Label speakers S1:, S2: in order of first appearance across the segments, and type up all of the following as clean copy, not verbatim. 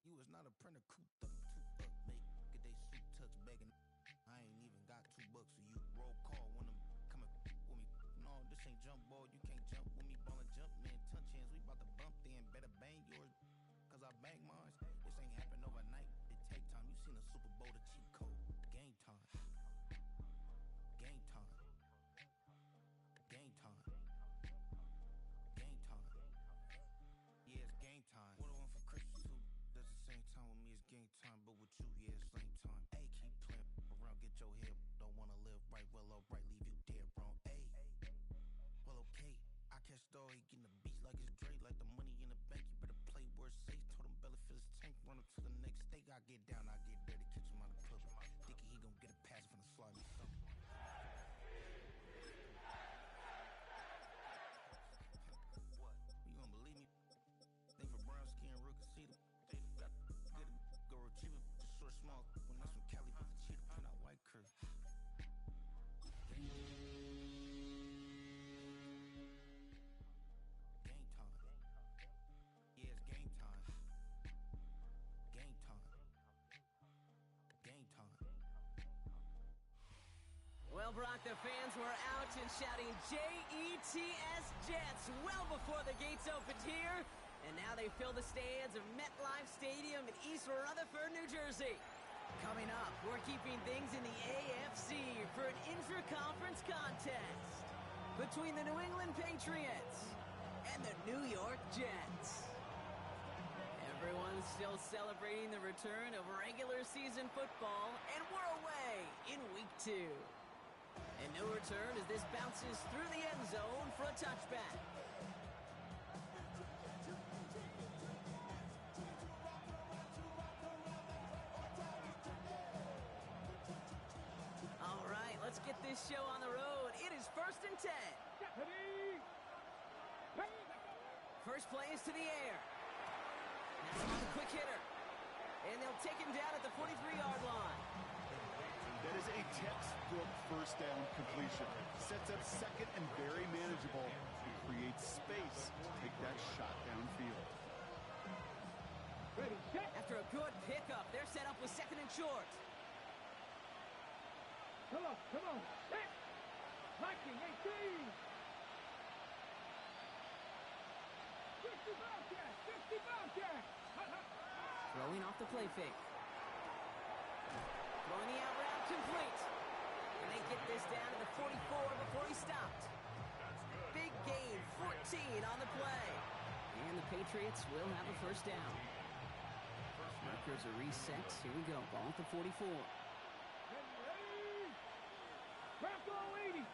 S1: You was not a printer, cooped up, too up, make get they suit touch begging. I ain't even got $2 for you. Roll call when I'm coming with me. No, this ain't jump ball, you can't jump with me. Ballin' jump, man, touch hands, we bout to bump then. Better bang yours, cause I bang mine. This ain't happen overnight, it take time. You seen the Super Bowl, the cheat code. Game time. Game time. Game time. Game time. Yeah, it's game time. What I want for Christmas too? At the same time with me, it's game time, but with you, yeah, it's same time. Hey, keep playing around, get your head. Don't wanna live right, well, alright, leave you dead wrong. Hey, well, okay. I catch the dog, he getting the beats like it's Dre, like the money in the bank. You better play where it's safe. Told him Bella fill his tank, run him to the next state. I get down, I get dirty, catch him on the club. Thinking he gon' get a pass from the slide or something. What? You gonna believe me? Think for brown skin, real conceited. Got get it, go retrieve it. The short, small. When that's from Cali, but the cheetah print out white curve. Game time. Yeah, it's game time. Game time. Game time.
S2: Well, Brock, the fans were out and shouting J-E-T-S Jets well before the gates opened here. And now they fill the stands of MetLife Stadium in East Rutherford, New Jersey. Coming up, we're keeping things in the AFC for an intra-conference contest between the New England Patriots and the New York Jets. Everyone's still celebrating the return of regular season football, and we're away in week 2. And no return as this bounces through the end zone for a touchback. All right, let's get this show on the road. It is 1st and 10. First play is to the air. That's on the quick hitter. And they'll take him down at the 43-yard line.
S3: That is a textbook first down completion. Sets up second and very manageable. It creates space to take that shot downfield.
S2: After a good pickup, they're set up with 2nd and short.
S4: Come on, set! Marking 18! 50 Bobcat!
S2: Throwing off the play fake. Throwing the out route complete. And they get this down to the 44 before he stopped. Big gain, 14 on the play. And the Patriots will have a first down. Markers are reset. Here we go. Ball at the 44.
S4: Bronco 80.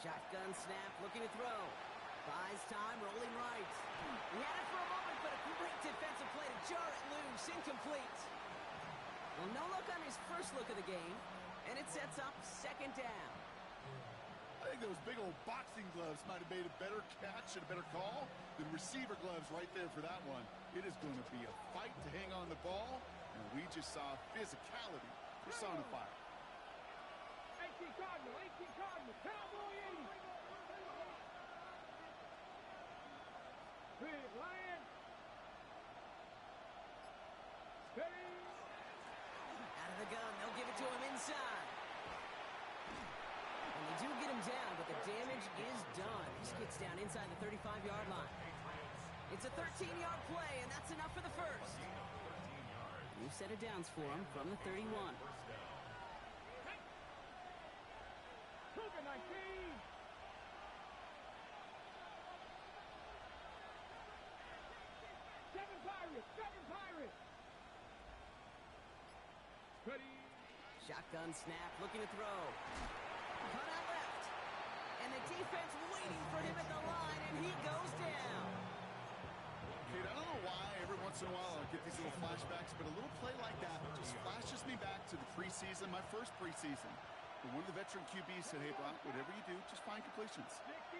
S2: Shotgun snap, looking to throw. Buys time, rolling right. He had it for a moment, but a great defensive play to jar it loose. Incomplete. Well, no look on his first look of the game, and it sets up 2nd down.
S3: I think those big old boxing gloves might have made a better catch and a better call than receiver gloves right there for that one. It is going to be a fight to hang on the ball, and we just saw physicality personified.
S4: 18 Cardinal, Cowboy 80. Big Lion. Steady.
S2: Out of the gun, they'll give it to him inside. And they do get him down, but the damage is done. He gets down inside the 35-yard line. It's a 13-yard play, and that's enough for the first. New set of downs for him from the 31.
S4: Cougar 19. Seven Pirates. Ready.
S2: Shotgun snap, looking to throw. Cut out left. And the defense waiting for him at the line, and he goes down.
S3: Kate, I don't know why every once in a while I get these little flashbacks, but a little play like that just flashes me back to the preseason, my first preseason. And one of the veteran QBs said, hey, Brock, whatever you do, just find completions.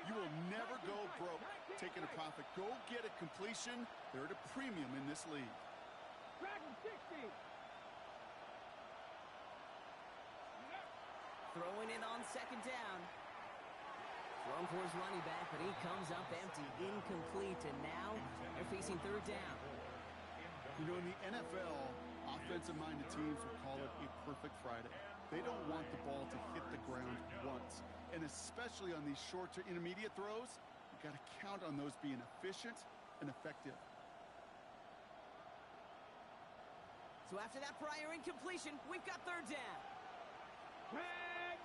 S3: You will never go broke taking a profit. Go get a completion. They're at a premium in this league.
S4: Dragon 60.
S2: Throwing it on 2nd down. Thrown for his running back, but he comes up empty, incomplete, and now they're facing third down.
S3: You know, in the NFL, offensive-minded teams will call it a perfect Friday. They don't want the ball to hit the ground once. And especially on these short to intermediate throws, you've got to count on those being efficient and effective.
S2: So after that prior incompletion, we've got third down.
S4: Tag.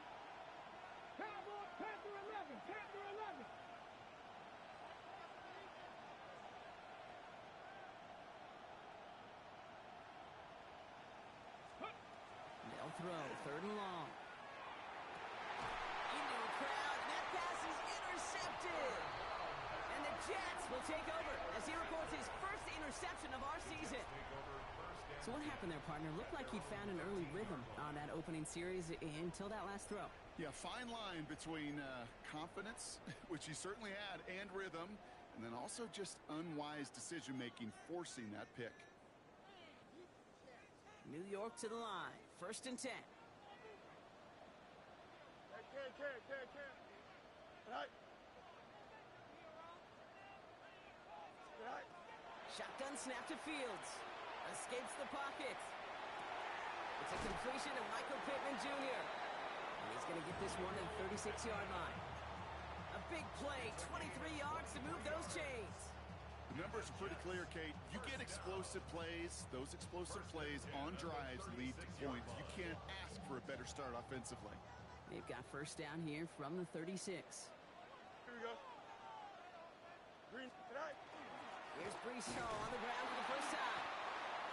S4: Cowboys, Panther 11. Panther 11.
S2: They'll throw, third and long. Into a crowd, and that pass is intercepted. And the Jets will take over as he records his first interception of our season. So what happened there, partner? Looked like he'd found an early rhythm on that opening series until that last throw.
S3: Yeah, fine line between confidence, which he certainly had, and rhythm, and then also just unwise decision-making, forcing that pick.
S2: New York to the line, 1st and 10. Shotgun snap to Fields. Escapes the pocket. It's a completion to Michael Pittman Jr. And he's going to get this one at the 36-yard line. A big play, 23 yards to move those chains.
S3: The numbers are pretty clear, Kate. You get explosive plays. Those explosive plays on drives lead to points. You can't ask for a better start offensively.
S2: They've got first down here from the 36.
S5: Here we go. Green tonight.
S2: Here's Brees Hall on the ground for the first time.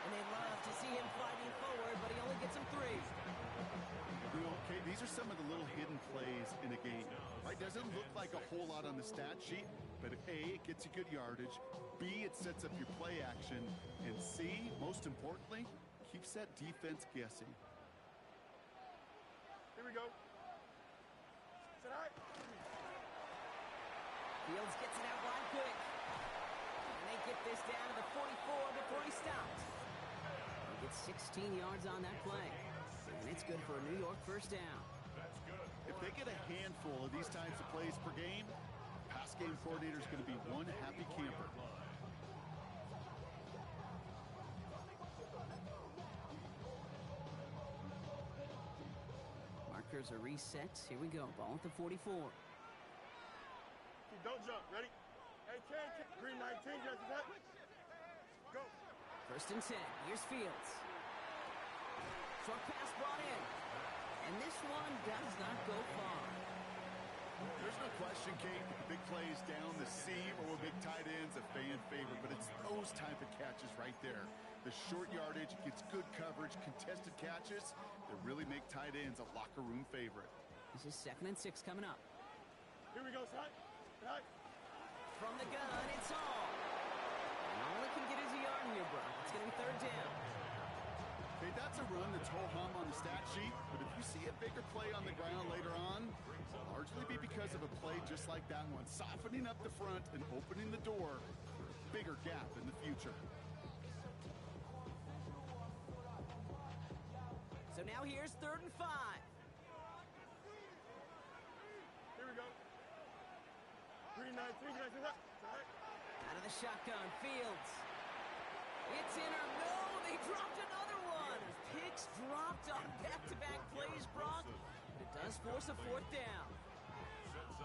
S2: And they love to see him fighting forward, but he only gets him 3.
S3: You know, Kate, these are some of the little hidden plays in a game. Right? Doesn't look like a whole lot on the stat sheet, but A, it gets you good yardage. B, it sets up your play action. And C, most importantly, keeps that defense guessing.
S5: Here we go. Tonight.
S2: Fields gets it out wide quick. And they get this down to the 44 before he stops. He gets 16 yards on that play. And it's good for a New York first down.
S3: If they get a handful of these types of plays per game, pass game coordinator is going to be one happy camper.
S2: Markers are reset. Here we go. Ball at the 44.
S5: Don't jump. Ready? Hey, Green 19, just that. Go.
S2: 1st and 10. Here's Fields. Short pass brought in. And this one does not go far.
S3: There's no question, Kate, big plays down the seam or with big tight ends, a fan favorite, but it's those type of catches right there. The short yardage gets good coverage, contested catches that really make tight ends a locker room favorite.
S2: This is 2nd and 6 coming up.
S5: Here we go, son. Tonight.
S2: From the gun, it's all. And all it can get is a yard here, Brock. It's going to be 3rd down.
S3: Okay, that's a run that's ho-hum on the stat sheet, but if you see a bigger play on the ground later on, it'll largely be because of a play just like that one, softening up the front and opening the door for a bigger gap in the future.
S2: So now here's 3rd and 5.
S5: Here we go. Green 19, just that. Tonight.
S2: Out of the shotgun, Fields. It's in or no, they dropped another one. Picks dropped on back-to-back plays, Brock. It does force a 4th down.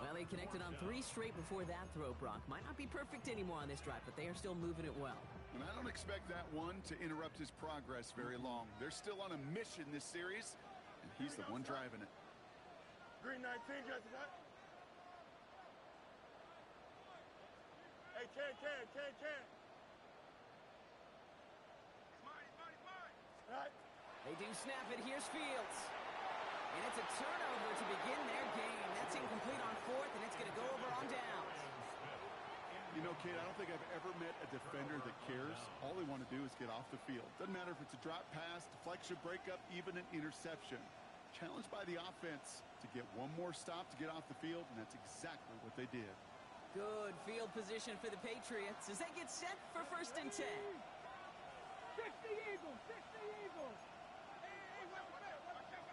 S2: Well, they connected on 3 straight before that throw, Brock. Might not be perfect anymore on this drive, but they are still moving it well.
S3: And I don't expect that one to interrupt his progress very long. They're still on a mission this series, and he's the one driving it.
S5: Green 19, just that. Hey, can. Right.
S2: They do snap it. Here's Fields. And it's a turnover to begin their game. That's incomplete on 4th, and it's going to go over on downs.
S3: You know, Kate, I don't think I've ever met a defender that cares. All they want to do is get off the field. Doesn't matter if it's a drop pass, deflection, breakup, even an interception. Challenged by the offense to get one more stop to get off the field, and that's exactly what they did.
S2: Good field position for the Patriots as they get set for 1st and 10.
S4: 60 Eagles. 60 Eagles. Hey, what's that? What's that?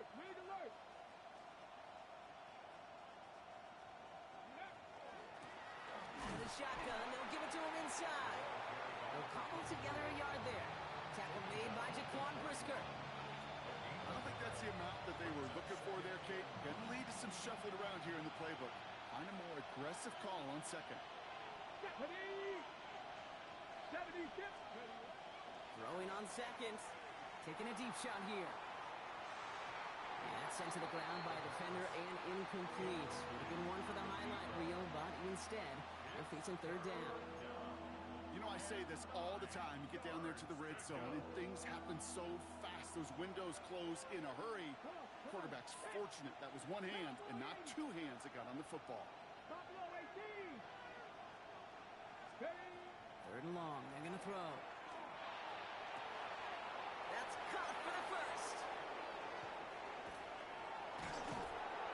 S4: alert. League alert.
S2: Out of the shotgun, they'll give it to him inside. They'll cobble together a yard there. Tackle made by Jaquan Brisker.
S3: I don't think that's the amount that they were looking for there, Kate. Going to lead to some shuffling around here in the playbook. Find a more aggressive call on second.
S4: 70. 70.
S2: Throwing on seconds. Taking a deep shot here. And that's sent to the ground by a defender and incomplete. Would have been one for the highlight reel, but instead, they're facing third down.
S3: You know, I say this all the time. You get down there to the red zone, and things happen so fast. Those windows close in a hurry. Quarterback's fortunate that was one hand and not two hands that got on the football.
S4: Buffalo 18. Steady.
S2: Third and long. They're going to throw. That's caught for the first.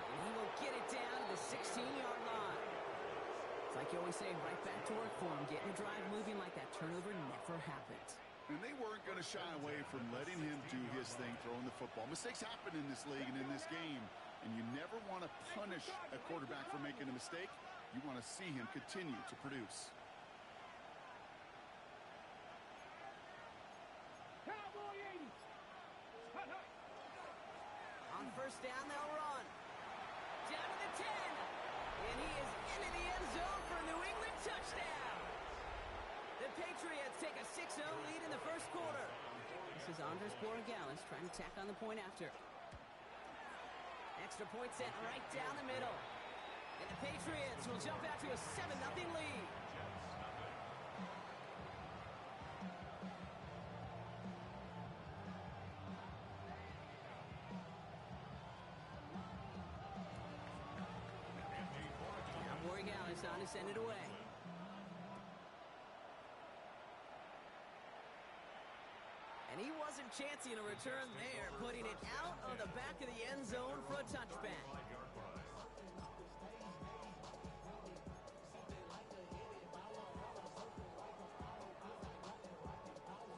S2: And he will get it down to the 16-yard line. It's like you always say, right back to work for him. Getting the drive moving like that turnover never happened.
S3: And they weren't going to shy away from letting him do his thing, throwing the football. Mistakes happen in this league and in this game, and you never want to punish a quarterback for making a mistake. You want to see him continue to produce.
S4: Cowboy 80. Hut, hut.
S2: On first down, they'll run. Down to the 10. And he is into the end zone for a New England touchdown. The Patriots take a 6-0 lead in the first quarter. This is Andres Borregales trying to tack on the point after. Extra point set right down the middle. And the Patriots will jump out to a 7-0 lead. Now Borregales on to send it away. And he wasn't chancing a return there, putting it out of the back of the end zone for a touchback.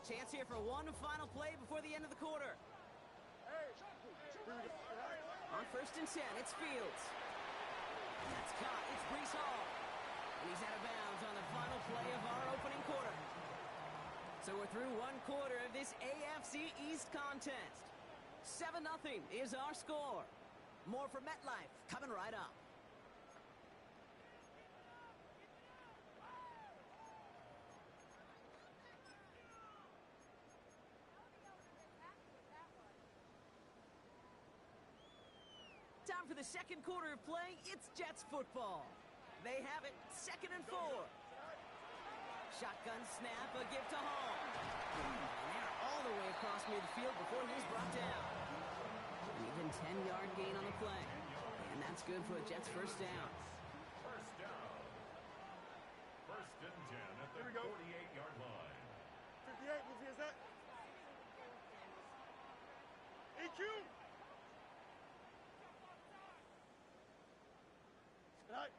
S2: Chance here for one final play before the end of the quarter. On first and 10, it's Fields. And that's caught. It's Breece Hall. And he's out of bounds on the final play of our opening quarter. So we're through one quarter of this AFC East contest. 7-0 is our score. More from MetLife coming right up. Time for the second quarter of play. It's Jets football. They have it, 2nd and 4. Shotgun snap, a give to Hall. And they're all the way across midfield before he's brought down. An even 10-yard gain on the play. And that's good for a Jets first down.
S6: First down. First and 10 at the 48-yard line.
S5: 58, who's is that? EQ! Right.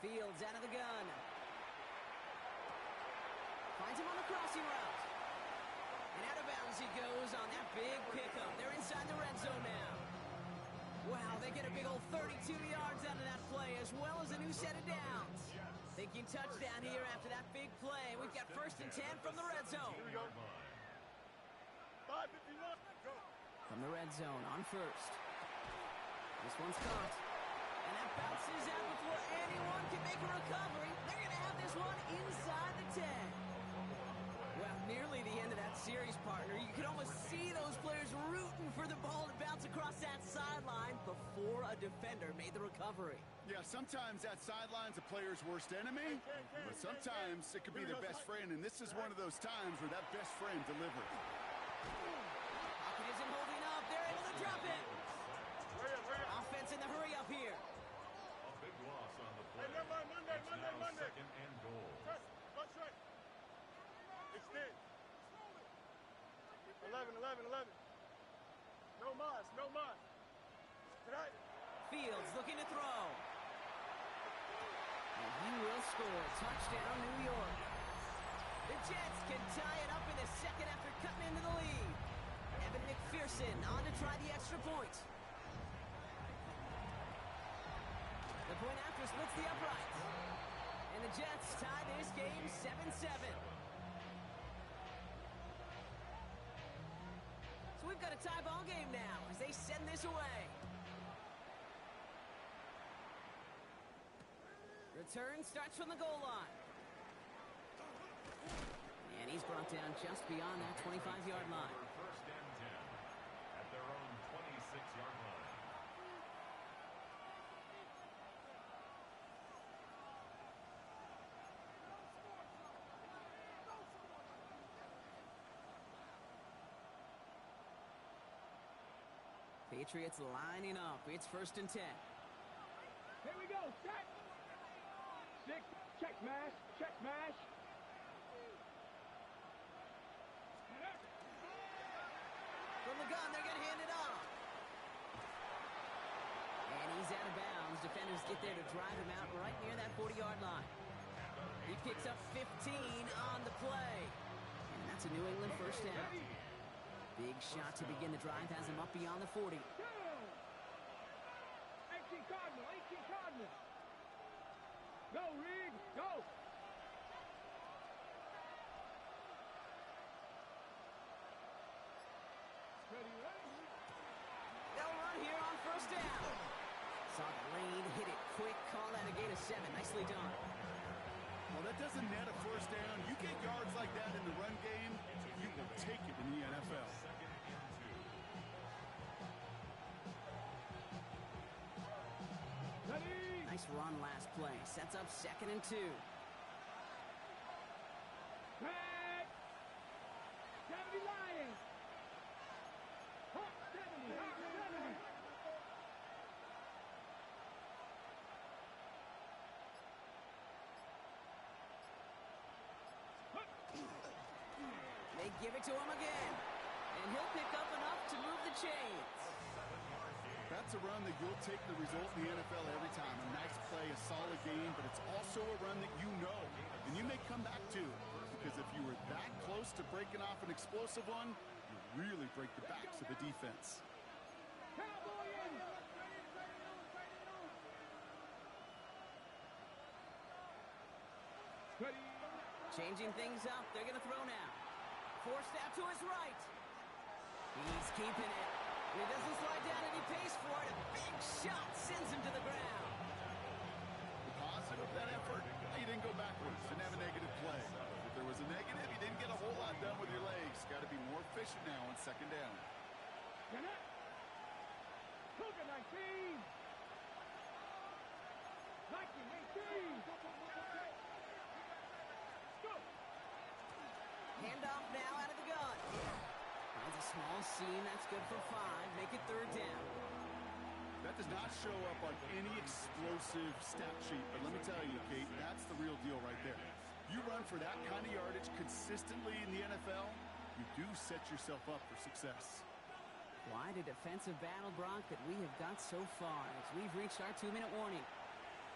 S2: Fields out of the gun. Finds him on the crossing route. And out of bounds he goes on that big pickup. They're inside the red zone now. Wow, they get a big old 32 yards out of that play, as well as a new set of downs. Thinking touchdown here after that big play. We've got 1st and 10 from the red zone.
S5: Here we go. 5:51. Go.
S2: From the red zone on first. This one's caught. And that bounces out before anyone can make a recovery. They're going to have this one inside the 10. Well, nearly the end of that series, partner. You could almost see those players rooting for the ball to bounce across that sideline before a defender made the recovery.
S3: Yeah, sometimes that sideline's a player's worst enemy, but sometimes it could be their best friend, and this is one of those times where that best friend delivered.
S2: Pocket isn't holding up. They're able to drop it.
S5: Hurry up.
S2: Offense in the hurry up here.
S6: A big loss on the play.
S5: Hey, never mind, Monday.
S6: It's now second and goal.
S5: Press. Watch right. Extend. 11. No mas. Tonight.
S2: Fields looking to throw. And he will score. Touchdown, New York. The Jets can tie it up in the second after cutting into the lead. Evan McPherson on to try the extra point. Point after splits the uprights. And the Jets tie this game 7-7. So we've got a tie ball game now as they send this away. Return starts from the goal line. And he's brought down just beyond that 25-yard line.
S6: First and 10 at their own 26-yard line.
S2: Patriots lining up. It's first and 10.
S4: Here we go. Set. Six. Check mash. Check mash.
S2: From the gun, they're going to hand it off. And he's out of bounds. Defenders get there to drive him out right near that 40-yard line. He picks up 15 on the play. And that's a New England first down. Big shot to begin the drive has him up beyond the 40.
S4: 18 Cardinal. 18 Cardinal. Go, Reed. Go. Ready, ready.
S2: They'll run here on first down. Saw the lane, hit it quick, call that a gain of 7. Nicely done.
S3: Well, that doesn't net a first down. You get yards like that in the run game, you will take it in the NFL.
S6: Second and 2.
S4: Ready.
S2: Nice run last play. Sets up second and 2.
S4: Back. 70 Lions. Hawk 70. Hawk 70.
S2: They give it to him again. And he'll pick up enough to move the chains.
S3: That's a run that you'll take the result in the NFL every time. A nice play, a solid game, but it's also a run that you know and you may come back to. Because if you were that close to breaking off an explosive one, you really break the backs of the defense.
S4: Cowboy in. Ready.
S2: Changing things up. They're going to throw now. Forced out to his right. He's keeping it. And he doesn't slide down and he pays for it. A big shot sends him to the ground.
S3: The positive of that effort, he didn't go backwards. Didn't have a negative play. If there was a negative, he didn't get a whole lot done with your legs. Got to be more efficient now on second down.
S4: Connect. Cougar 19. 19, 18. Go.
S2: Handoff now out of the gun. Finds a small seam. That's good for 5. Make it third down.
S3: That does not show up on any explosive stat sheet, but let me tell you, Kate, that's the real deal right there. You run for that kind of yardage consistently in the NFL, you do set yourself up for success.
S2: Quite a defensive battle, Brock, that we have got so far as we've reached our 2-minute warning.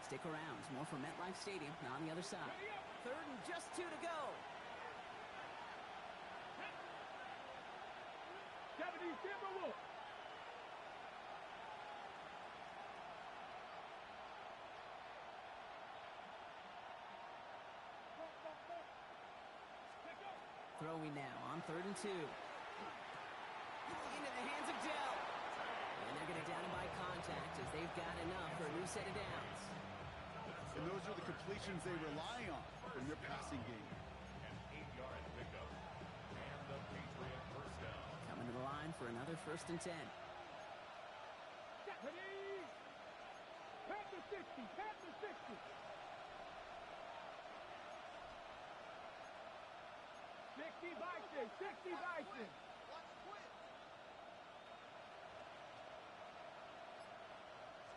S2: Stick around. There's more from MetLife Stadium on the other side. Third and just 2 to go.
S4: 70 Timberwolves.
S2: Throwing now on third and 2. Into the hands of Dell. And they're going to down him by contact as they've got enough for a new set of downs.
S3: And those are the completions they rely on from their passing game.
S6: An 8-yard pickup. And the Patriot first down.
S2: Coming to the line for another first and 10.
S4: Ready. Panther 60. Panther 60. 60 Bison. 60 Bison.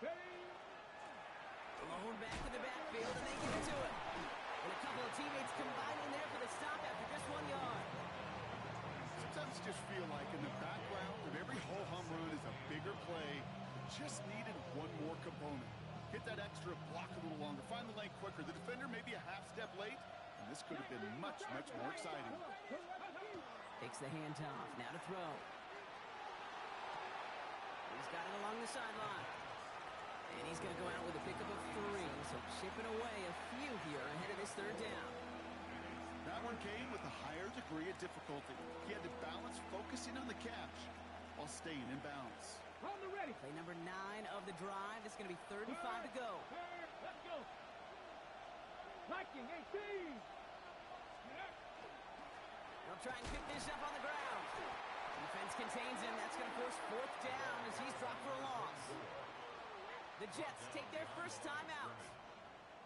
S4: Ready.
S2: Blown back to the backfield, and they give it to him. And a couple of teammates combine in there for the stop after just 1 yard.
S3: Sometimes you just feel like in the background of every ho-hum run is a bigger play. Just needed one more component. Hit that extra block a little longer. Find the lane quicker. The defender may be a half step late, and this could have been much, much more exciting.
S2: Takes the handoff. Now to throw. He's got it along the sideline. And he's going to go out with a pickup of 3, so chipping away a few here ahead of this third down.
S3: That one came with a higher degree of difficulty. He had to balance focusing on the catch while staying in bounds.
S4: On the ready.
S2: Play number 9 of the drive. It's going to be 35 to go.
S4: Let's go. Viking 18.
S2: They'll try and pick this up on the ground. Defense contains him. That's going to force 4th down as he's dropped for a loss. The Jets take their first time out.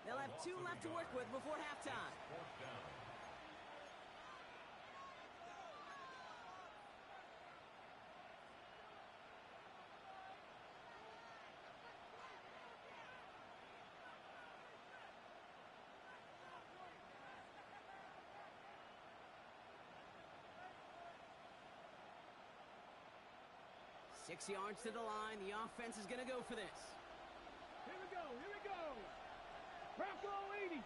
S2: They'll have 2 left to work with before halftime.
S6: 4th down.
S2: Six yards to the line. The offense is going to go for this.
S4: Here we go. Here we go. Bronco 80.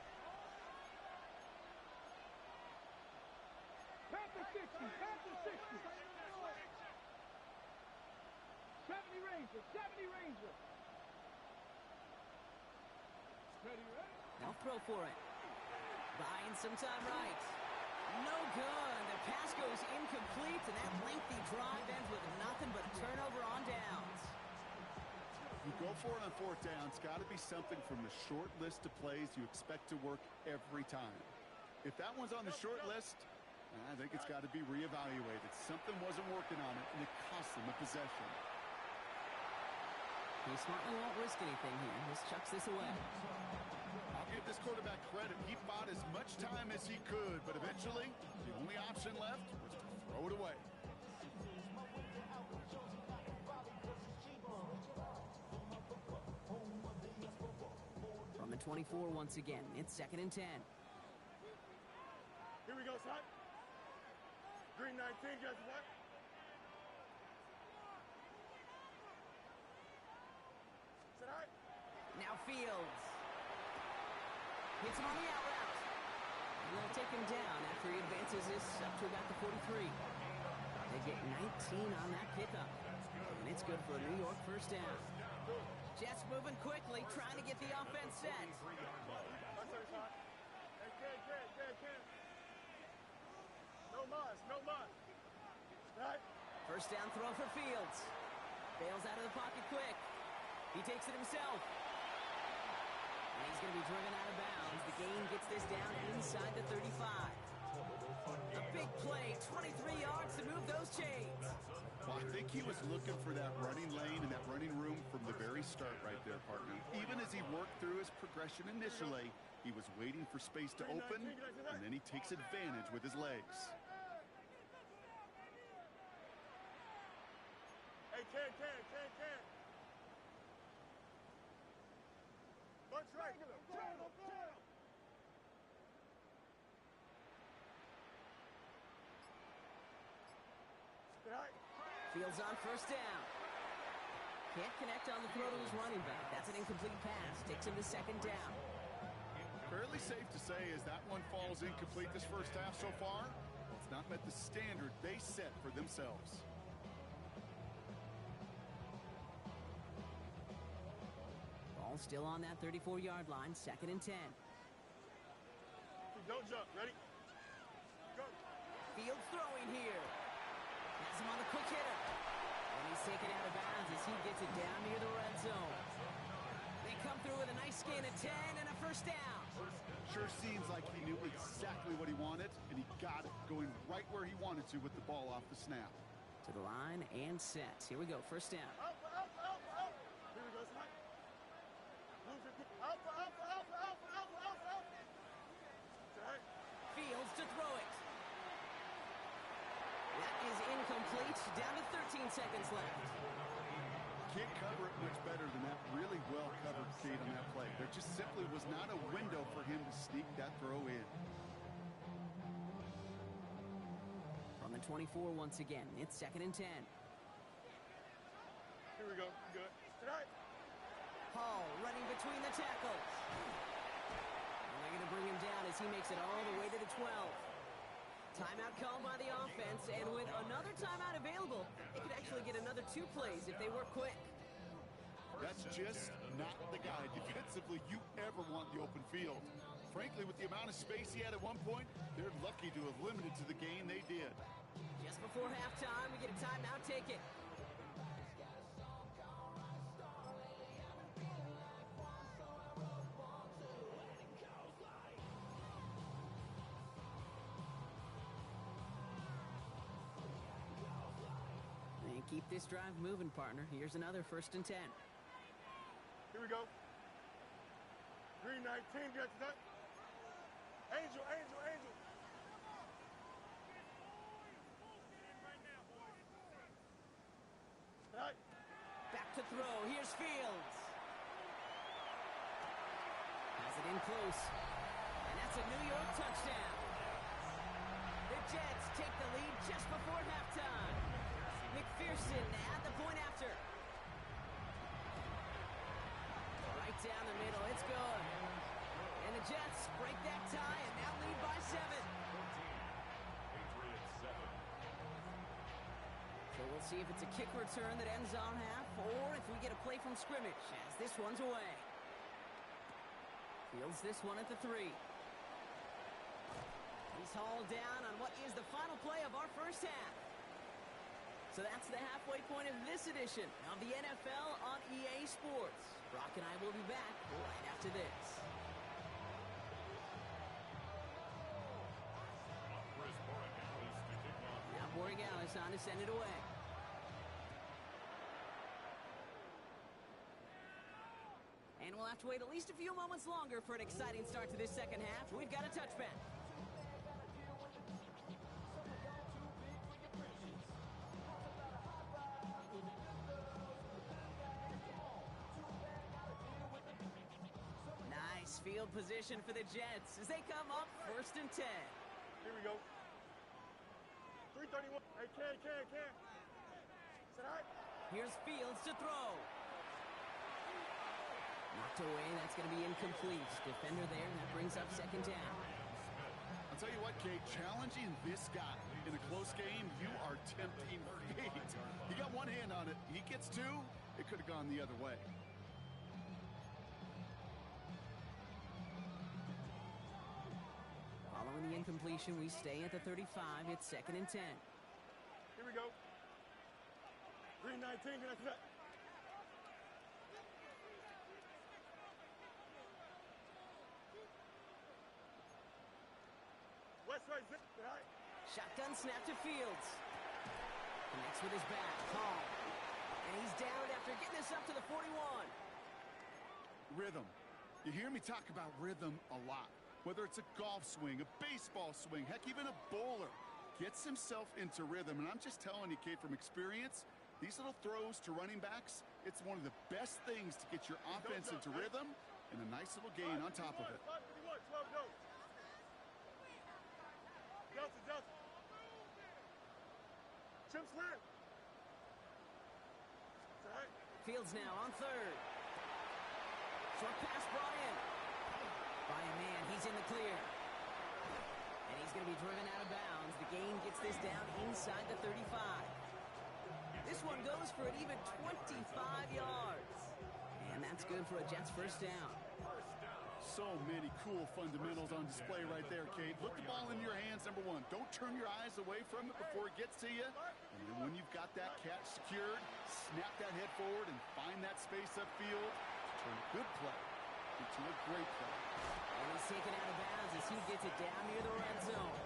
S4: Panther 60. Panther 60. 70 Ranger. 70 Ranger. Ready, ready.
S2: They'll throw for it. Buying some time right. No good. The pass goes incomplete, and that lengthy drive ends with nothing but a turnover on downs.
S3: You go for it on 4th down. It's got to be something from the short list of plays you expect to work every time. If that one's on the short list, I think it's got to be reevaluated. Something wasn't working on it, and it cost them a possession.
S2: He smartly won't risk anything here. Just chucks this away.
S3: I'll give this quarterback credit. He bought as much time as he could, but eventually, the only option left was to throw it away.
S2: From the 24 once again, it's 2nd and 10.
S5: Here we go, son. Green 19, guess what? Sit high.
S2: Now Fields. Hits him on the out route. And they'll take him down after he advances this up to about the 43. They get 19 on that pickup. And it's good for a New York first down. Jets moving quickly, trying to get the offense set.
S5: No muss, no muss. Right.
S2: First down throw for Fields. Bails out of the pocket quick. He takes it himself. And he's going to be driven out of bounds. The gain gets this down inside the 35. A big play, 23 yards to move those chains.
S3: Well, I think he was looking for that running lane and that running room from the very start right there, partner. Even as he worked through his progression initially, he was waiting for space to open, and then he takes advantage with his legs.
S5: Hey, Ken. Bunch right.
S2: Fields on first down. Can't connect on the throw to his running back. That's an incomplete pass. Takes him to 2nd down.
S3: Fairly safe to say as that one falls incomplete this first half so far, it's not met the standard they set for themselves.
S2: Ball still on that 34-yard line. 2nd and 10.
S5: Don't jump. Ready? Go.
S2: Fields throwing here. Has him on the quick hitter. And he's taken out of bounds as he gets it down near the red zone. They come through with a nice gain of 10 and a first down.
S3: Sure seems like he knew exactly what he wanted, and he got it going right where he wanted to with the ball off the snap.
S2: To the line and set. Here we go. First down.
S5: Here we go, son.
S2: Fields to throw it. That is incomplete. Down to 13 seconds left.
S3: Can't cover it much better than that really well-covered feed on that play. There just simply was not a window for him to sneak that throw in.
S2: From the 24 once again, it's 2nd and 10.
S5: Here we go. Good. Tonight.
S2: Hall running between the tackles. And they're going to bring him down as he makes it all the way to the 12. Timeout called by the offense, and with another timeout available, they could actually get another 2 plays if they work quick.
S3: That's just not the guy defensively you ever want in the open field. Frankly, with the amount of space he had at one point, they're lucky to have limited to the game they did.
S2: Just before halftime, we get a timeout ticket. And keep this drive moving, partner. Here's another 1st and 10.
S5: Here we go. 3:19, get that. Angel, Angel, Angel. Right.
S2: Back to throw. Here's Fields. Has it in close. And that's a New York touchdown. The Jets take the lead just before halftime. McPherson at the point after. Right down the middle. It's good. And the Jets break that tie and now lead by 7. So we'll see if it's a kick return that ends on half or if we get a play from scrimmage as this one's away. Fields this one at the 3. He's hauled down on what is the final play of our first half. So that's the halfway point of this edition of the NFL on EA Sports. Brock and I will be back right after this. Now Borregales on to send it away. And we'll have to wait at least a few moments longer for an exciting start to this second half. We've got a touchback. Nice field position for the Jets as they come up 1st and 10.
S5: Here we go. 3:31. Hey, can. Is that all right?
S2: Here's Fields to throw. Knocked away. That's going to be incomplete. Defender there, and that brings up 2nd down.
S3: I'll tell you what, Kate, challenging this guy in a close game, you are tempting fate. He got one hand on it. He gets 2. It could have gone the other way.
S2: Following the incompletion, we stay at the 35. It's 2nd and 10.
S5: Here we go. 3:19, get that. West side, zip. All right.
S2: Shotgun snap to Fields. Connects with his back. Hall. And he's down after getting this up to the 41.
S3: Rhythm. You hear me talk about rhythm a lot. Whether it's a golf swing, a baseball swing, heck, even a bowler gets himself into rhythm. And I'm just telling you, Kate, from experience, these little throws to running backs, it's one of the best things to get your offense into rhythm and a nice little gain on top of it.
S5: 5:51, 12 goes. Johnson. Chip slam. All right.
S2: Fields now on 3rd. Short pass brought in. By a man, he's in the clear. And he's going to be driven out of bounds. The gain gets this down inside the 35. This one goes for an even 25 yards. And that's good for a Jets 1st down.
S3: So many cool fundamentals on display right there, Kate. Look the ball in your hands, number 1. Don't turn your eyes away from it before it gets to you. And then when you've got that catch secured, snap that head forward and find that space upfield to turn a good play into a great play.
S2: And he's taken out of bounds as he gets it down near the red zone.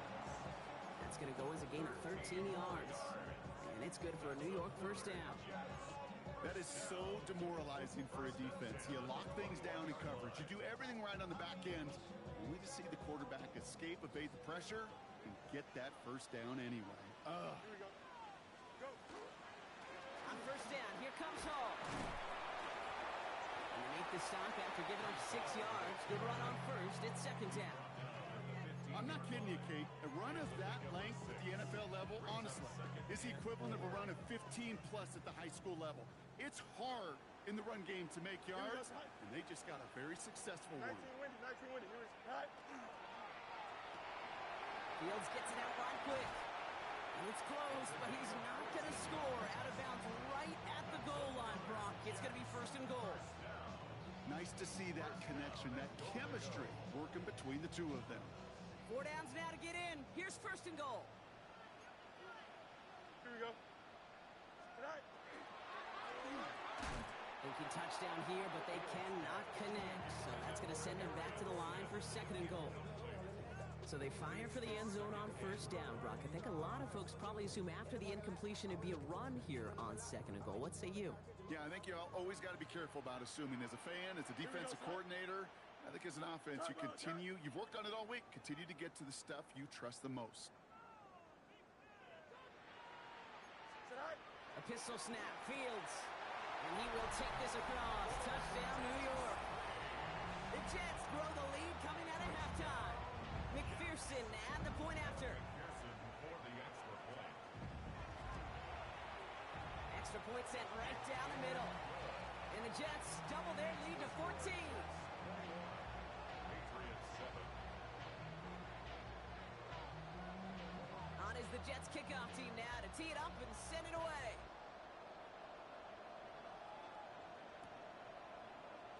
S2: That's going to go as a gain of 13 yards. And it's good for a New York 1st down.
S3: That is so demoralizing for a defense. You lock things down in coverage. You do everything right on the back end, only to see the quarterback escape, evade the pressure, and get that 1st down anyway.
S5: Here we go. Go.
S2: On 1st down, here comes Hall. And they make the stop after giving up 6 yards. Good run on 1st. It's 2nd down.
S3: I'm not kidding you, Kate. A run of that length at the NFL level, honestly, is the equivalent of a run of 15-plus at the high school level. It's hard in the run game to make yards, and they just got a very successful one.
S5: 19 winning. Here is right.
S2: Fields gets it out right quick. And And it's close, but he's not going to score. Out of bounds right at the goal line, Brock. It's going to be first and goal.
S3: Nice to see that connection, that chemistry working between the two of them.
S2: 4 downs now to get in. Here's first and goal.
S5: Here we go.
S2: Thinking touchdown here, but they cannot connect. So that's going to send him back to the line for second and goal. So they fire for the end zone on first down, Brock. I think a lot of folks probably assume after the incompletion it'd be a run here on second and goal. What say you?
S3: Yeah, I think you always got to be careful about assuming. As a fan, as a defensive coordinator, I think as an offense, you continue. You've worked on it all week. Continue to get to the stuff you trust the most.
S2: A pistol snap, Fields. And he will take this across. Touchdown, New York. The Jets grow the lead coming out of halftime. McPherson at the point after.
S6: McPherson for the extra point.
S2: Extra point sent right down the middle. And the Jets double their lead to 14.
S6: Patriots 7.
S2: On is the Jets kickoff team now to tee it up and send it away.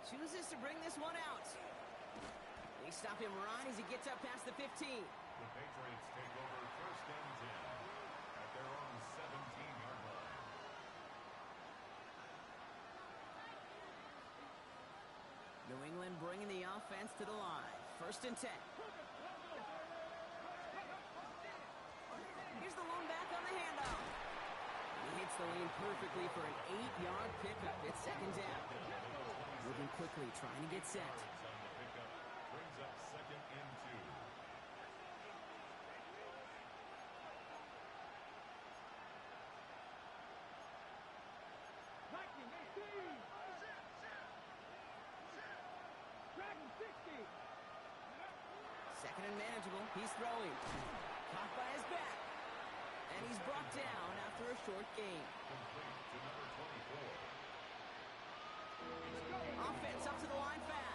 S2: Chooses to bring this one out. They stop him right as he gets up past the 15.
S6: The Patriots take over first and 10 at their own 17-yard line.
S2: New England bringing the offense to the line. First and 10. Here's the lone back on the handoff. He hits the lane perfectly for an 8-yard pickup. It's second down. Moving quickly, trying to get set.
S6: On the pickup brings up second and 2.
S4: Dragon 60.
S2: Second and manageable. He's throwing. Caught by his back. And he's brought down after a short gain.
S6: Complete to number 24.
S2: Offense up to the line fast.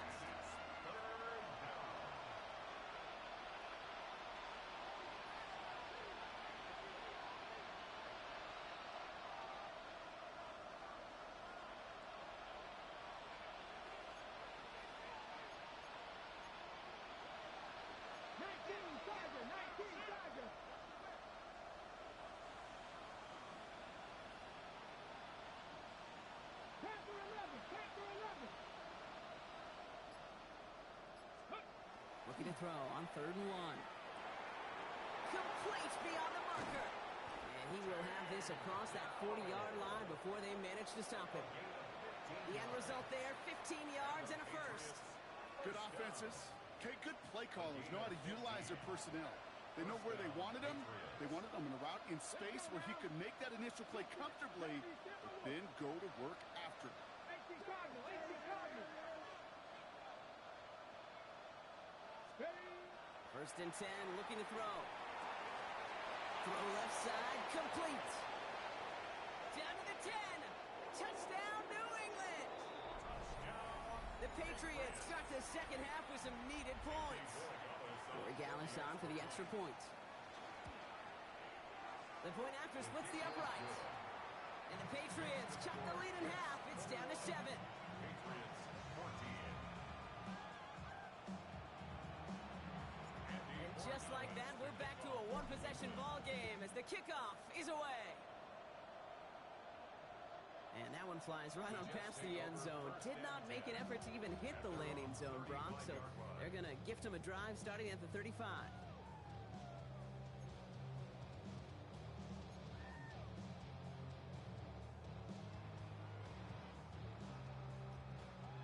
S6: Third down.
S4: 19 Dodger. Panther 11.
S2: Looking to throw on third and 1. Complete beyond the marker. And he will have this across that 40-yard line before they manage to stop him. The end result there, 15 yards and a first.
S3: Good offenses. Okay, good play callers know how to utilize their personnel. They know where they wanted him. They wanted him in a route in space where he could make that initial play comfortably, but then go to work after.
S4: 18 Cardinals.
S2: First and 10, looking to throw. Throw left side, complete. Down to the 10. Touchdown, New England. The Patriots start the second half with some needed points. Corey Gallis on for the extra point. The point after splits the uprights. And the Patriots chop the lead in half. It's down to 7.
S6: Patriots 14.
S2: And just like that, we're back to a one-possession ball game as the kickoff is away. And that one flies right on past the end zone. Did not make an effort to even hit the landing zone, Brock, so they're going to gift him a drive starting at the 35.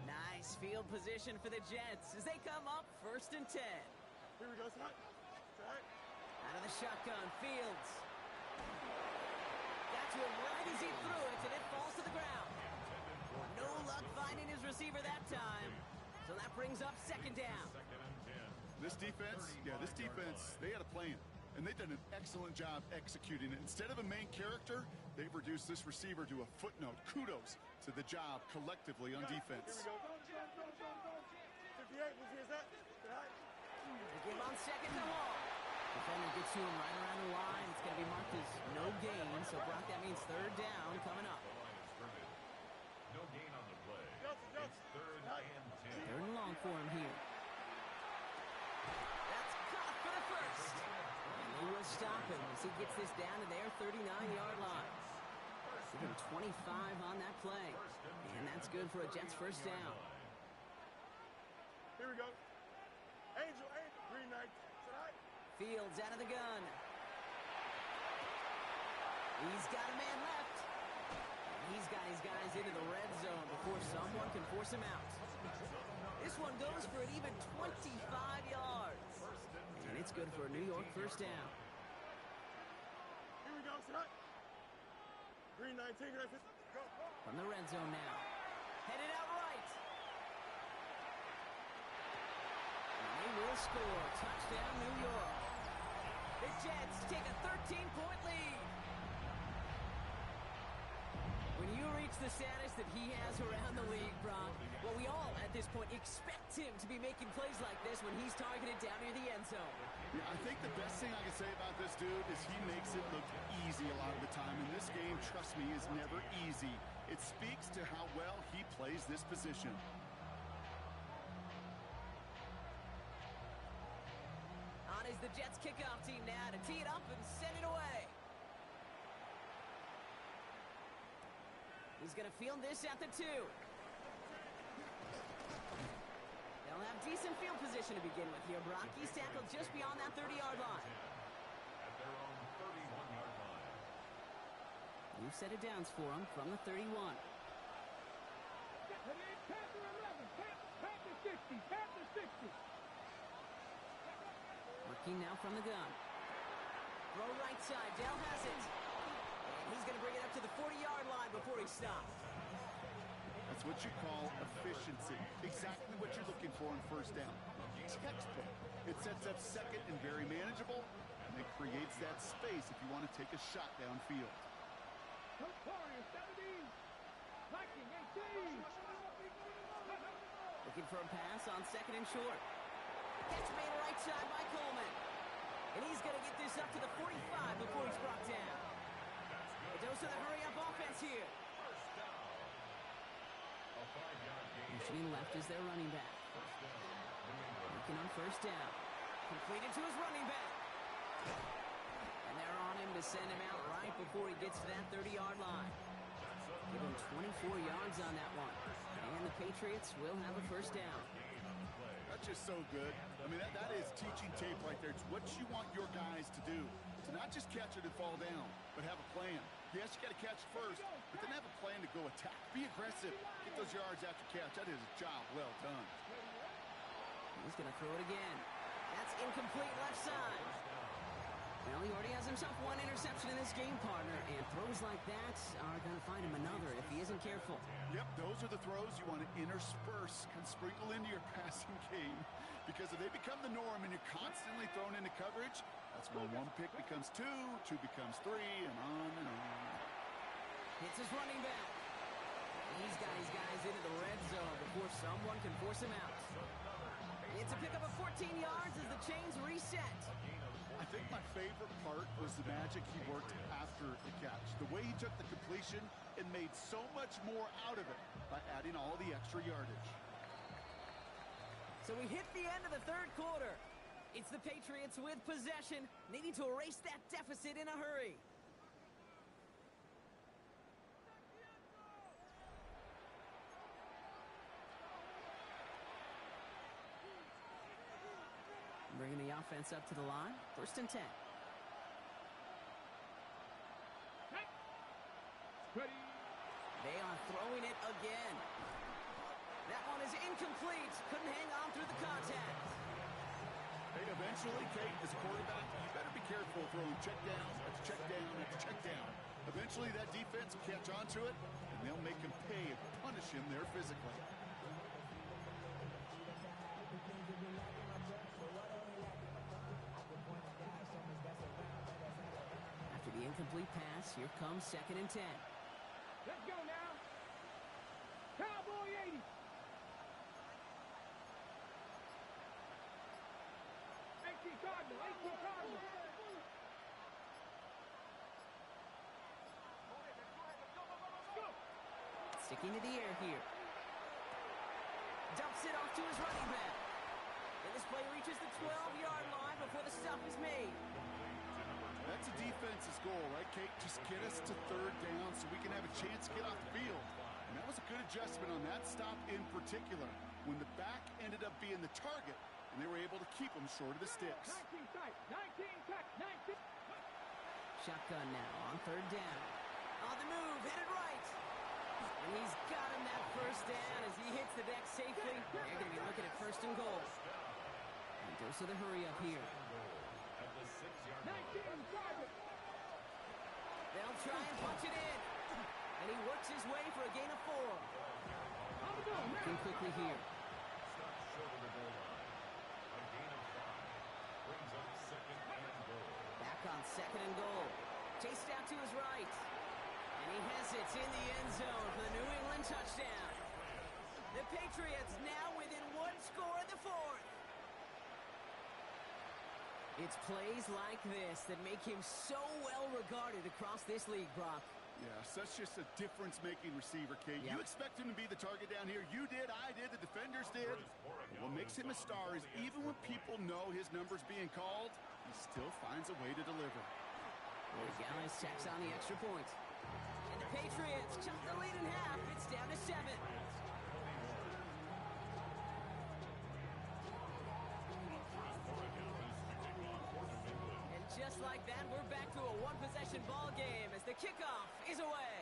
S2: Nice field position for the Jets as they come up first and 10.
S5: Here we go, son.
S2: Out of the shotgun, Fields. Got to him right as he threw it, and it falls to the ground. No luck finding his receiver that time. So that brings up second down.
S6: Second and 10.
S3: This defense, they had a plan. And they've done an excellent job executing it. Instead of a main character, they've reduced this receiver to a footnote. Kudos to the job collectively on defense.
S5: Here we go. 58, here's that.
S2: They give him on second to Hall. Defender gets to him right around the line. It's going to be marked is no gain, so Brock, that means third down coming up.
S6: No gain on the play. It's third and 10.
S2: Third and long for him here. That's caught for the first. And they will stop him as he gets this down to their 39-yard line. Give him 25 on that play. And that's good for a Jets first down.
S5: Here we go. Angel, green knight. Tonight.
S2: Fields out of the gun. He's got a man left. And he's got his guys into the red zone before someone can force him out. This one goes for an even 25 yards. And it's good for a New York first down.
S5: Here we go, tonight. Green 19, green 15. Go.
S2: From the red zone now. Headed out right. And they will score. Touchdown, New York. The Jets take a 13-point lead. When you reach the status that he has around the league, Brock, well, we all at this point expect him to be making plays like this when he's targeted down near the end zone.
S3: Yeah, I think the best thing I can say about this dude is he makes it look easy a lot of the time. And this game, trust me, is never easy. It speaks to how well he plays this position.
S2: On is the Jets kickoff team now to tee it up and send it away. He's going to field this at the 2. They'll have decent field position to begin with here, Brock. He's tackled just beyond that 30-yard line.
S6: At their own 31-yard line.
S2: New set of downs for him from the 31.
S4: Panther 11, Panther 60, Panther 60.
S2: Working now from the gun. Throw right side. Dell has it. And he's going to bring it up to the 40-yard line before he stops.
S3: That's what you call efficiency. Exactly what you're looking for in first down. Textbook. It sets up second and very manageable, and it creates that space if you want to take a shot downfield.
S4: Warriors 17, Viking 18.
S2: Looking for a pass on second and short. Catch made right side by Coleman. And he's going to get this up to the 45 before he's brought down. A dose of the hurry-up offense here. Motioning left is their running back. Looking on first down. Completed to his running back. And they're on him to send him out right before he gets to that 30-yard line. Give him 24 yards on that one. And the Patriots will have a first down.
S3: That's just so good. I mean, that is teaching tape right there. It's what you want your guys to do. To not just catch it and fall down, but have a plan. Yes, you got to catch first, but then have a plan to go attack. Be aggressive. Get those yards after catch. That is a job well done.
S2: He's going to throw it again. That's incomplete left side. Well, he already has himself one interception in this game, partner, and throws like that are going to find him another if he isn't careful.
S3: Yep, those are the throws you want to intersperse and sprinkle into your passing game, because if they become the norm and you're constantly thrown into coverage, that's when one pick becomes two becomes three, and on and on.
S2: Hits his running back. He's got his guys into the red zone before someone can force him out. It's a pickup of 14 yards as the chains reset.
S3: I think my favorite part was the magic he worked after the catch. The way he took the completion and made so much more out of it by adding all the extra yardage.
S2: So we hit the end of the third quarter. It's the Patriots with possession, needing to erase that deficit in a hurry. Bringing the offense up to the line. First and 10.
S4: Ready.
S2: They are throwing it again. That one is incomplete. Couldn't hang on through the contact.
S3: Hey, eventually, Kate, as a quarterback, you better be careful throwing check down after check down after check down. Eventually, that defense will catch on to it, and they'll make him pay and punish him there physically.
S2: After the incomplete pass, here comes second and 10.
S4: Let's go now. Cowboy 80. Cardinal.
S2: into the air here. Dumps it off to his running back. And this play reaches the 12-yard line before the stop is made.
S3: That's a defense's goal, right, Kate? Just get us to third down so we can have a chance to get off the field. And that was a good adjustment on that stop in particular, when the back ended up being the target, and they were able to keep him short of the sticks.
S4: 19 tight, 19 tight, 19.
S2: Shotgun now on third down. On the move, headed right. And he's got him that first down as he hits the deck safely. They're going to be looking at first and goal. And goes to the hurry up here.
S6: At the 6-yard
S4: 19 target.
S2: They'll try and punch it in. And he works his way for a gain of 4.
S4: On the go,
S2: Looking quickly here.
S6: Stop short of the goal line. A gain of 5. Brings up second and goal.
S2: Back on second and goal. Chased out to his right. And he has it in the end zone for the New England touchdown. The Patriots now within 1 score in the 4th. It's plays like this that make him so well regarded across this league, Brock.
S3: Yeah, such just a difference-making receiver, Kate.
S2: Yep.
S3: You expect him to be the target down here. You did, I did, the defenders did. But what makes him a star is even when people know his number's being called, he still finds a way to deliver.
S2: Gallis checks on the extra point. And the Patriots cut the lead in half. It's down to 7. And just like that, we're back to a one-possession ball game as the kickoff is away.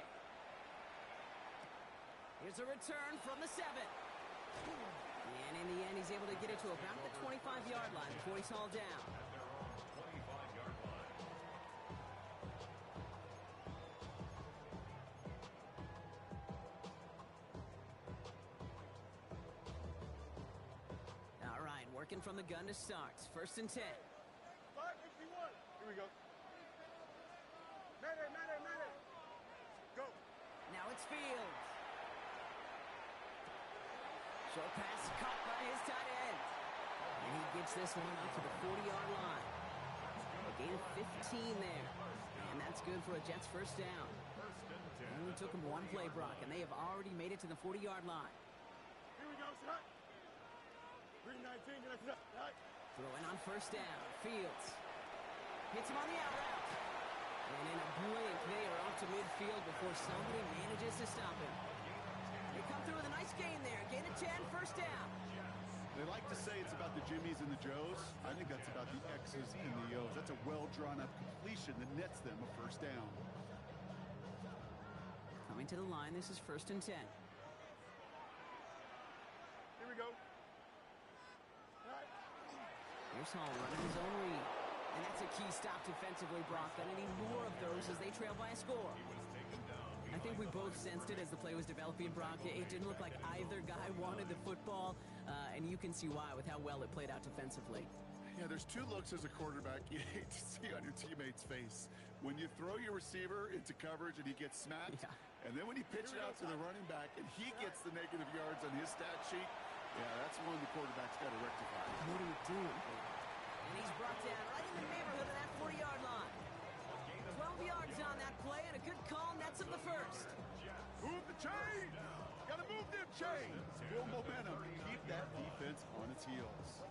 S2: Here's a return from the 7. And in the end, he's able to get it to about the 25-yard line before he's hauled down.
S6: 25-yard line.
S2: All right, working from the gun to start. First and 10.
S5: 551. Here we go. Matter. Go.
S2: Now it's Fields. Short pass caught by his tight end. And he gets this one out to the 40-yard line. A gain of 15 there. And that's good for a Jets first down. It only took him one play, Brock, and they have already made it to the 40-yard line.
S5: Here we go, shot. 319, can I see that? Right.
S2: Throwing on first down. Fields hits him on the out route. And in a blink, they are off to midfield before somebody manages to stop him. They come through with a nice gain there. Gain of 10, first down.
S3: They like to say it's about the Jimmies and the Joes. I think that's about the X's and the O's. That's a well-drawn-up completion that nets them a first down.
S2: Coming to the line, this is first and 10.
S5: Here we go. Right.
S2: Here's Hall running his own read. And that's a key stop defensively, Brock. Gonna need more of those as they trail by a score. I think we both sensed it as the play was developing, Brock. It didn't look like either guy wanted the football, and you can see why with how well it played out defensively.
S3: Yeah, there's 2 looks as a quarterback you hate to see on your teammate's face. When you throw your receiver into coverage and he gets smacked, and then when you pitch it out to the running back and he gets the negative yards on his stat sheet, yeah, that's one the quarterback's got to rectify.
S2: What are you doing? And he's brought down right in the neighborhood of that 40-yard line. 12 yards on that play, and a good call nets him the first.
S3: Move the chains! Gotta move them chains! Build momentum. Keep that defense on its heels.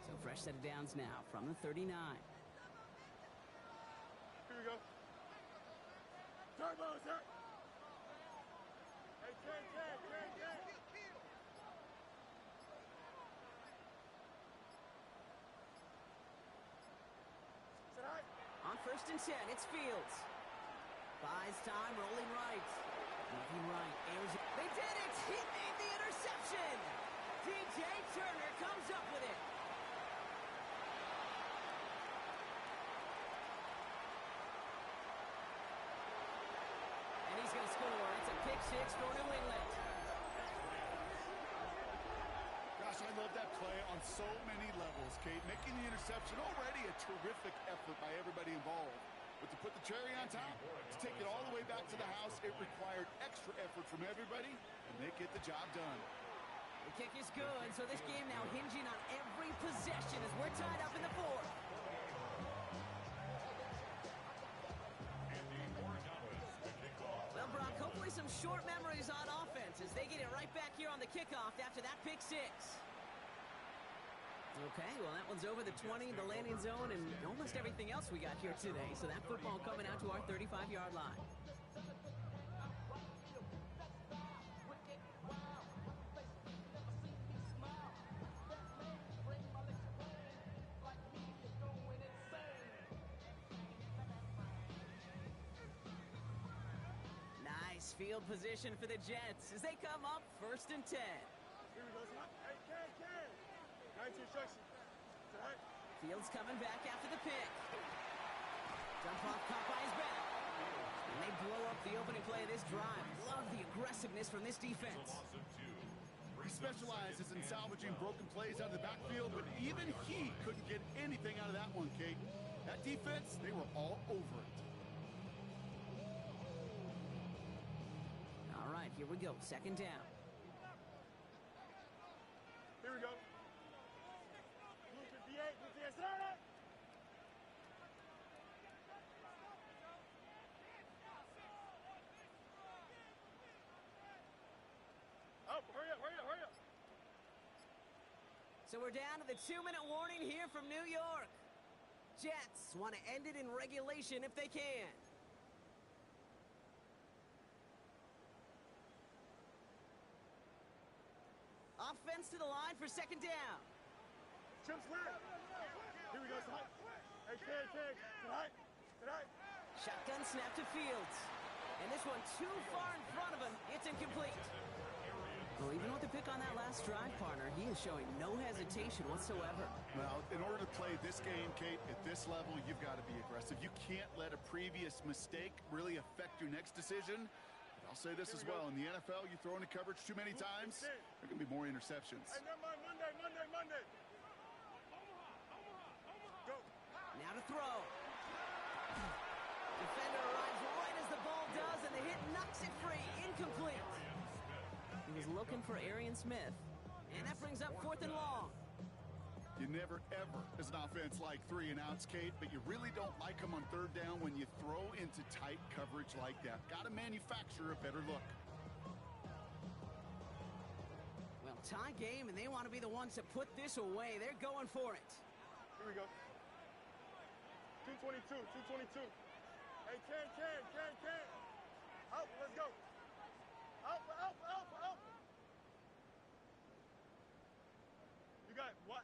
S2: So fresh set of downs now from the 39.
S5: Here we go. Turbo, sir. Hey, 10. Sit high.
S2: On first and 10, it's Fields. Buys time, rolling right. Moving right, airs it. They did it! He made the interception! DJ Turner comes up with it. And he's going to score. It's a pick six for New England.
S3: Gosh, I love that play on so many levels, Kate. Making the interception, already a terrific effort by everybody involved. But to put the cherry on top, to take it all the way back to the house, it required extra effort from everybody, and they get the job done.
S2: The kick is good, so this game now hinging on every possession as we're tied up in the 4th. some short memories on offense as they get it right back here on the kickoff after that pick six. Okay, well, that one's over the 20, the landing zone, and almost everything else we got here today. So that football coming out to our 35-yard line. Nice field position for the Jets as they come up 1st and 10.
S5: Here we go, son. Hey, Ken. 19 instruction. Tonight.
S2: Fields coming back after the pick. Jump off caught by his back. And they blow up the opening play of this drive. Love the aggressiveness from this defense.
S3: He specializes in salvaging broken plays out of the backfield, but even he couldn't get anything out of that one, Kate. That defense, they were all over it.
S2: All right, here we go. 2nd down.
S5: Here we go. Blue 58, blue 58, sit down. Oh, hurry up.
S2: So we're down to the 2-minute warning here from New York. Jets want to end it in regulation if they can. Offense to the line for 2nd down.
S5: Chip slant. Here we go, son. Hey, Ken. Tonight.
S2: Shotgun snap to Fields. And this one too far in front of him. It's incomplete. Well, even with the pick on that last drive, partner, he is showing no hesitation whatsoever.
S3: Well, in order to play this game, Kate, at this level, you've got to be aggressive. You can't let a previous mistake really affect your next decision. But I'll say this as well. In the NFL, you throw into coverage too many times, there can be more interceptions.
S5: Hey, never mind. Monday. Go.
S2: Now to throw. Defender arrives right as the ball does, and the hit knocks it free. Incomplete. He was looking for Arian Smith. And that brings up 4th and long.
S3: You never, ever, as an offense, like 3 and outs, Kate, but you really don't like them on 3rd down when you throw into tight coverage like that. Got to manufacture a better look.
S2: Well, tie game, and they want to be the ones to put this away. They're going for it.
S5: Here we go. 222. Hey, Ken. Out, let's go. Out.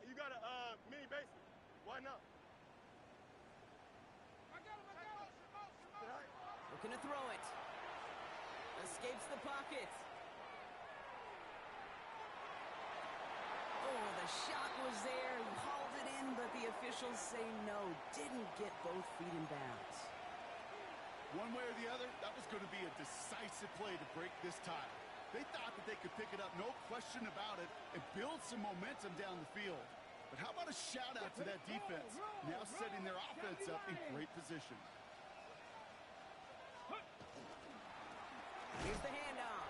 S5: You got a mini basement. Why not? I got him.
S2: Looking to throw it. Escapes the pocket. Oh, the shot was there. He hauled it in, but the officials say no. Didn't get both feet in bounds.
S3: One way or the other, that was going to be a decisive play to break this tie. They thought that they could pick it up, no question about it, and build some momentum down the field. But how about a shout-out to that defense, now setting their offense up in great position.
S2: Here's the handoff.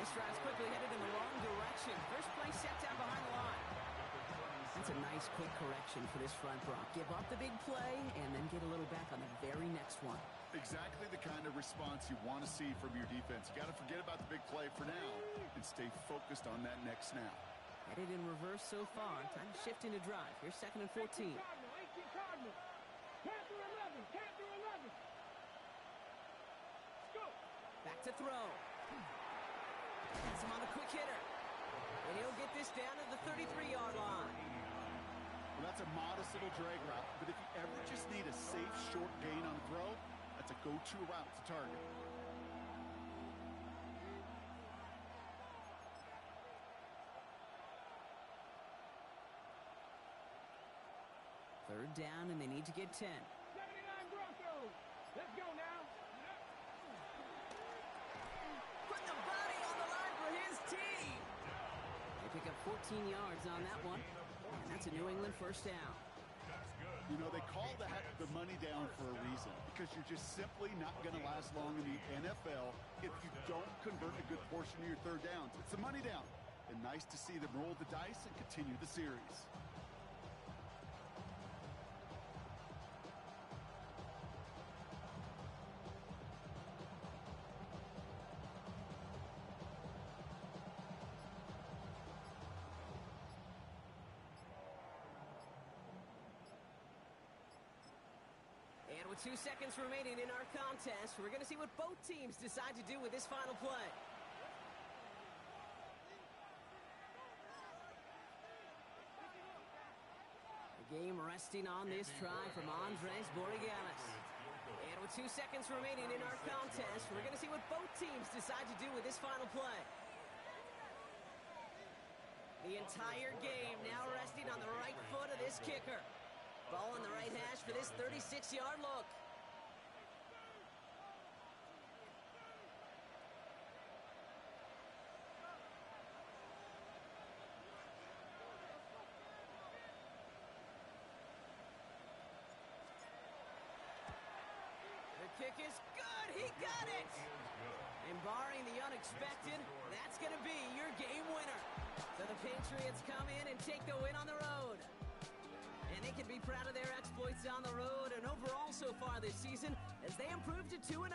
S2: This drive's quickly headed in the wrong direction. First play set down behind the line. That's a nice quick correction for this front, Brock. Give up the big play and then get a little back on the very next one.
S3: Exactly the kind of response you want to see from your defense. You got to forget about the big play for now and stay focused on that next snap.
S2: Headed in reverse so far. Time to shift into drive. Here's 2nd and 14.
S4: 18 Cardinal. Count through 11. Go.
S2: Back to throw. Has him on a quick hitter. And he'll get this down to the 33-yard line.
S3: Well, that's a modest little drag route, but if you ever just need a safe, short gain on a throw, that's a go-to route to target.
S2: Third down, and they need to get 10.
S4: 79 Broncos. Let's go now.
S2: Put the body on the line for his team. They pick up 14 yards on that one. And that's a New England first down.
S3: You know, they call that the money down for a reason, because you're just simply not going to last long in the NFL if you don't convert a good portion of your third downs. It's the money down. And nice to see them roll the dice and continue the series.
S2: with 2 seconds remaining in our contest, we're going to see what both teams decide to do with this final play. The game resting on this try from Andres Borregalis. And with 2 seconds remaining in our contest, we're going to see what both teams decide to do with this final play. The entire game now resting on the right foot of this kicker. Ball on the right hash for this 36-yard look. The kick is good. He got it. And barring the unexpected, that's going to be your game winner. So the Patriots come in and take the win on the road. And they can be proud of their exploits on the road and overall so far this season as they improve to 2-0.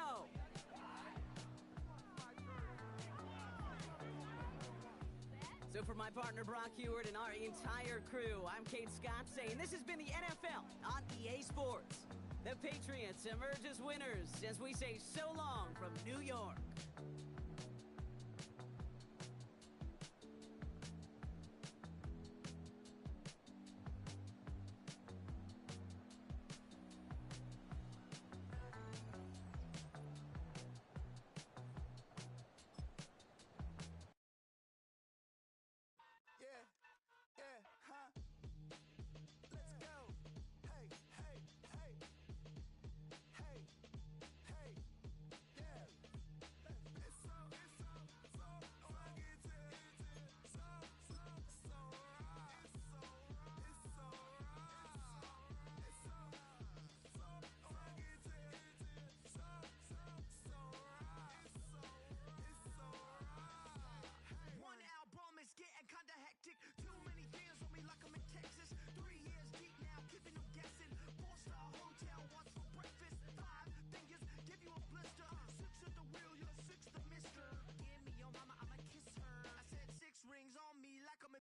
S2: So for my partner Brock Heward and our entire crew, I'm Kate Scott saying this has been the NFL on EA Sports. The Patriots emerge as winners as we say so long from New York.